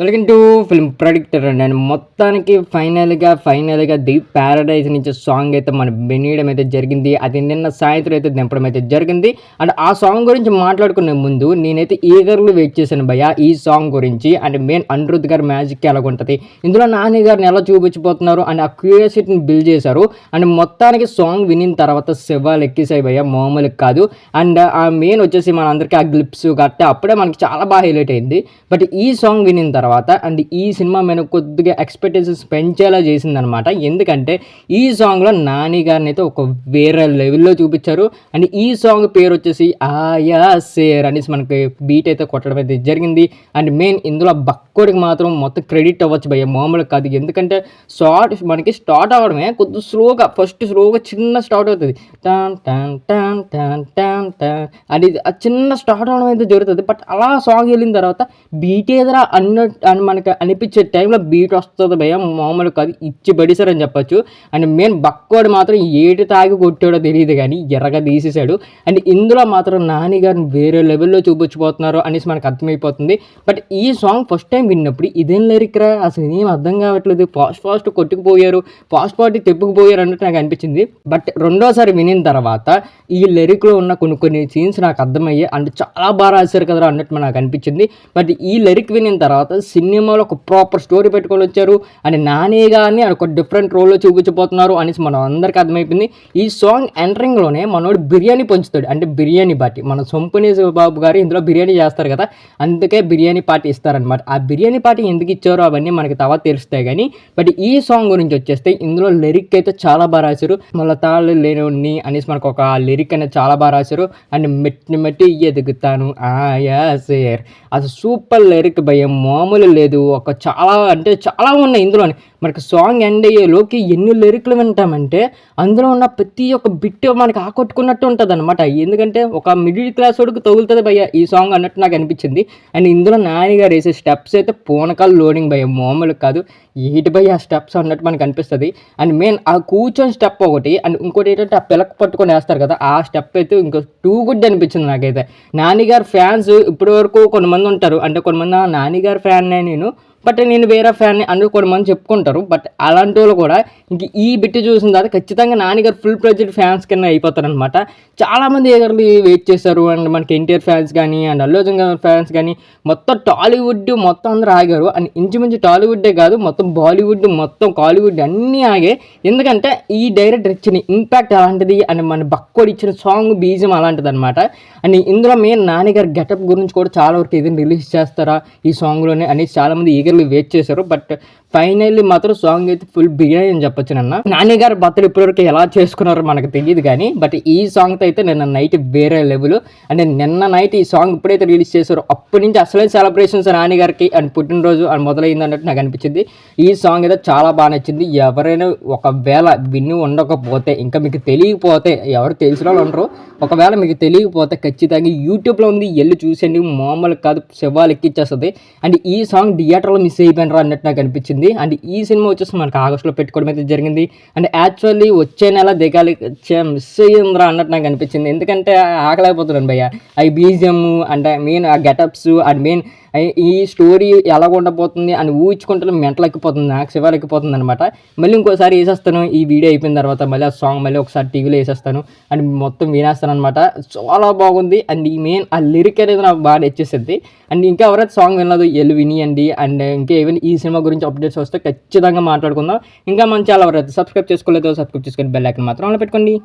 Welcome to film predictor అండి. And మొత్తానికి ఫైనల్గా ది ప్యారడైజ్ నుంచి సాంగ్ అయితే మనం వినడం అయితే జరిగింది. అది నిన్న సాయంత్రం అయితే దింపడం అయితే జరిగింది. అండ్ ఆ సాంగ్ గురించి మాట్లాడుకునే ముందు నేనైతే ఈగర్లు వెయిట్ చేశాను భయ్య ఈ సాంగ్ గురించి. అండ్ మెయిన్ అనిరుద్ధ్ గారి మ్యాజిక్ ఎలాగుంటుంది, ఇందులో నాని గారిని ఎలా చూపించబోతున్నారు అని ఆ క్యూరియాసిటీని బిల్డ్ చేశారు. అండ్ మొత్తానికి సాంగ్ వినిన తర్వాత శివాలు ఎక్కేసాయి భయ్య, మామూలుగా కాదు. అండ్ ఆ మెయిన్ వచ్చేసి మనందరికీ ఆ గ్లిప్స్ గట్ట అప్పుడే మనకి చాలా బాగా హైలైట్ అయింది. బట్ ఈ సాంగ్ వినిన తర్వాత అండ్ ఈ సినిమా మీద కొద్దిగా ఎక్స్పెక్టేషన్స్ పెంచేలా చేసిందనమాట. ఎందుకంటే ఈ సాంగ్లో నాని గారిని అయితే ఒక వేరే లెవెల్లో చూపించారు. అండ్ ఈ సాంగ్ పేరు వచ్చేసి ఆయా సేర్ అనేసి మనకి బీట్ అయితే కొట్టడం అయితే జరిగింది. అండ్ మెయిన్ ఇందులో బక్కోడికి మాత్రం మొత్తం క్రెడిట్ అవ్వచ్చు భయ్య, మామూలు కాదు. ఎందుకంటే మనకి స్టార్ట్ అవ్వడమే కొద్దిగా స్లోగా చిన్న స్టార్ట్ అవుతుంది. Tan tan tan tan tan tan అది చిన్న స్టార్ట్ అవడం అయితే జరుగుతుంది. బట్ అలా సాంగ్ వెళ్ళిన తర్వాత బీట్ ఏదరా అని మనకి అనిపించే టైంలో బీట్ వస్తుంది భయ్య, మామూలు కాదు. ఇచ్చి బడిసారని చెప్పొచ్చు. అండ్ మెయిన్ బక్కోడు మాత్రం ఏటి తాగి కొట్టాడో తెలియదు కానీ ఎర్రగా తీసేశాడు. అండ్ ఇందులో మాత్రం నాని గారిని వేరే లెవెల్లో చూపించబోతున్నారు అనేసి మనకు అర్థమైపోతుంది. బట్ ఈ సాంగ్ ఫస్ట్ టైం విన్నప్పుడు ఇదేం లిరిక్ రా, అసలు ఏం అర్థం కావట్లేదు, ఫాస్ట్ కొట్టుకుపోయారు, ఫాస్ట్ తెప్పుకుపోయారు అన్నట్టు నాకు అనిపించింది. బట్ రెండోసారి వినిన తర్వాత ఈ లిరిక్లో ఉన్న కొన్ని సీన్స్ నాకు అర్థమయ్యాయి. అండ్ చాలా బాగా రాశారు కదా అన్నట్టు నాకు అనిపించింది. బట్ ఈ లిరిక్ వినిన తర్వాత సినిమాలో ఒక ప్రాపర్ స్టోరీ పెట్టుకొని వచ్చారు. అని నాని గారిని ఒక డిఫరెంట్ రోల్లో చూపించబోతున్నారు అనేసి మనం అందరికీ అర్థమైపోయింది. ఈ సాంగ్ ఎంటరింగ్లోనే మనోడు బిర్యానీ పంచుతాడు, అంటే బిర్యానీ పార్టీ. మన సొంపుని బాబు గారు ఇందులో బిర్యానీ చేస్తారు కదా, అందుకే బిర్యానీ పార్టీ ఇస్తారనమాట. ఆ బిర్యానీ పార్టీ ఎందుకు ఇచ్చారో అవన్నీ మనకి తర్వాత తెలుస్తాయి కానీ. బట్ ఈ సాంగ్ గురించి వచ్చేస్తే ఇందులో లిరిక్ అయితే చాలా బాగా రాశారు. మళ్ళీ తాళ్ళు లేని అనేసి మనకు ఒక లిరిక్ అనేది చాలా బాగా రాశారు. అండ్ మెట్టి ఎదుగుతాను ఆయా సేర్, అసలు సూపర్ లిరిక్ భయం, మామూలు లేదు. చాలా ఉన్నాయి ఇందులోని. మనకి సాంగ్ ఎండ్ అయ్యేలోకి ఎన్ని లిరిక్లు వింటామంటే అందులో ఉన్న ప్రతి ఒక్క బిట్ మనకి ఆకట్టుకున్నట్టు ఉంటుంది అనమాట. ఎందుకంటే ఒక మిడిల్ క్లాస్ వాడికి తగులుతుంది భయ్య ఈ సాంగ్ అన్నట్టు నాకు అనిపించింది. అండ్ ఇందులో నాని గారు వేసే స్టెప్స్ అయితే పూనకాలు లోడింగ్ భయ్య, మామూలు కాదు. ఏటి భయ్య ఆ స్టెప్స్ అన్నట్టు మనకు అనిపిస్తుంది. అండ్ మెయిన్ ఆ కూర్చొని స్టెప్ ఒకటి, అండ్ ఇంకోటి ఏంటంటే ఆ పిలక పట్టుకొని వేస్తారు కదా, ఆ స్టెప్ అయితే ఇంకో టూ గుడ్ అనిపించింది నాకైతే. నాని గారి ఫ్యాన్స్ ఇప్పటి వరకు కొంతమంది ఉంటారు, అంటే కొంతమంది నాని గారి ఫ్యాన్నే నేను, బట్ నేను వేరే ఫ్యాన్ని అందరూ కొంతమంది చెప్పుకుంటారు. బట్ అలాంటి వాళ్ళు కూడా ఇంక ఈ బిట్ చూసిన తర్వాత ఖచ్చితంగా నాన్నగారు ఫుల్ ప్రెజెంట్ ఫ్యాన్స్ కింద అయిపోతారనమాట. చాలామంది ఎగర్లు వెయిట్ చేశారు. అండ్ మనకి ఎన్టీఆర్ ఫ్యాన్స్ కానీ, అండ్ అల్లు అర్జున్ గారి ఫ్యాన్స్ కానీ, మొత్తం టాలీవుడ్ మొత్తం అందరూ ఆగారు. అండ్ ఇంచుమించు టాలీవుడ్డే కాదు, మొత్తం బాలీవుడ్, మొత్తం కాలీవుడ్ అన్నీ ఆగే. ఎందుకంటే ఈ డైరెక్టర్ ఇచ్చిన ఇంపాక్ట్ అలాంటిది. అండ్ మన బక్కోడు ఇచ్చిన సాంగ్ బీజం అలాంటిది అనమాట. అండ్ ఇందులో మెయిన్ నాన్నగారి గెటప్ గురించి కూడా చాలా వరకు ఏదైనా రిలీజ్ చేస్తారా ఈ సాంగ్లోనే అనేసి చాలామంది వెయిట్ చేశారు. బట్ ఫైనల్లీ మాత్రం సాంగ్ అయితే ఫుల్ బిర్యానీ అని చెప్పొచ్చు. నాని గారి బర్త్డే ఇప్పటివరకు ఎలా చేసుకున్నారో మనకు తెలియదు కానీ, బట్ ఈ సాంగ్తో అయితే నిన్న నైట్ వేరే లెవెల్. అంటే నిన్న నైట్ ఈ సాంగ్ ఎప్పుడైతే రిలీజ్ చేశారో అప్పటి నుంచి అసలే సెలబ్రేషన్స్ నాని గారికి అండ్ పుట్టినరోజు అని మొదలైంది అన్నట్టు నాకు అనిపించింది. ఈ సాంగ్ అయితే చాలా బాగా నచ్చింది. ఎవరైనా ఒకవేళ విని ఉండకపోతే, ఇంకా మీకు తెలియకపోతే, ఎవరు తెలిసిన వాళ్ళు ఉండరు, ఒకవేళ మీకు తెలియకపోతే ఖచ్చితంగా యూట్యూబ్లో ఉంది, వెళ్ళి చూసేయండి, మామూలు కాదు, శివాలు ఎక్కిచ్చేస్తుంది. అండ్ ఈ సాంగ్ థియేటర్లో మిస్ అయిపోయినరా అన్నట్టు నాకు అనిపించింది. అండ్ ఈ సినిమా వచ్చేసి మనకు ఆగస్టులో పెట్టుకోవడం అయితే జరిగింది. అండ్ యాక్చువల్లీ వచ్చే నెల దిగాలి మిస్ అయ్యిందిరా అన్నట్టు నాకు అనిపించింది. ఎందుకంటే ఆగలేకపోతున్నాను భయ్య. ఆ బీజిఎం అండ్ మెయిన్ ఆ గెటప్స్ అండ్ మెయిన్ ఈ స్టోరీ ఎలా ఉండబోతుంది అని ఊహించుకుంటే మెంటల్ ఎక్కిపోతుంది, నాకు శివాలు ఎక్కిపోతుంది అనమాట. మళ్ళీ ఇంకోసారి వేసేస్తాను ఈ వీడియో అయిపోయిన తర్వాత, మళ్ళీ ఆ సాంగ్ మళ్ళీ ఒకసారి టీవీలో వేసేస్తాను అండ్ మొత్తం వినేస్తాను అనమాట. చాలా బాగుంది. అండ్ ఈ మెయిన్ ఆ లిరిక్ అనేది నాకు బాగా నచ్చేసింది. అండ్ ఇంకా ఎవరైతే సాంగ్ వినలేదు వెళ్ళి వినియండి. అండ్ ఇంకా ఏమైనా ఈ సినిమా గురించి అప్డేట్స్ వస్తే ఖచ్చితంగా మాట్లాడుకుందాం. ఇంకా మన ఛానల్ ఎవరైతే సబ్స్క్రైబ్ చేసుకోలేదో సబ్స్క్రైబ్ చేసుకొని బెల్ ఐకాన్ మాత్రం అలా పెట్టుకోండి.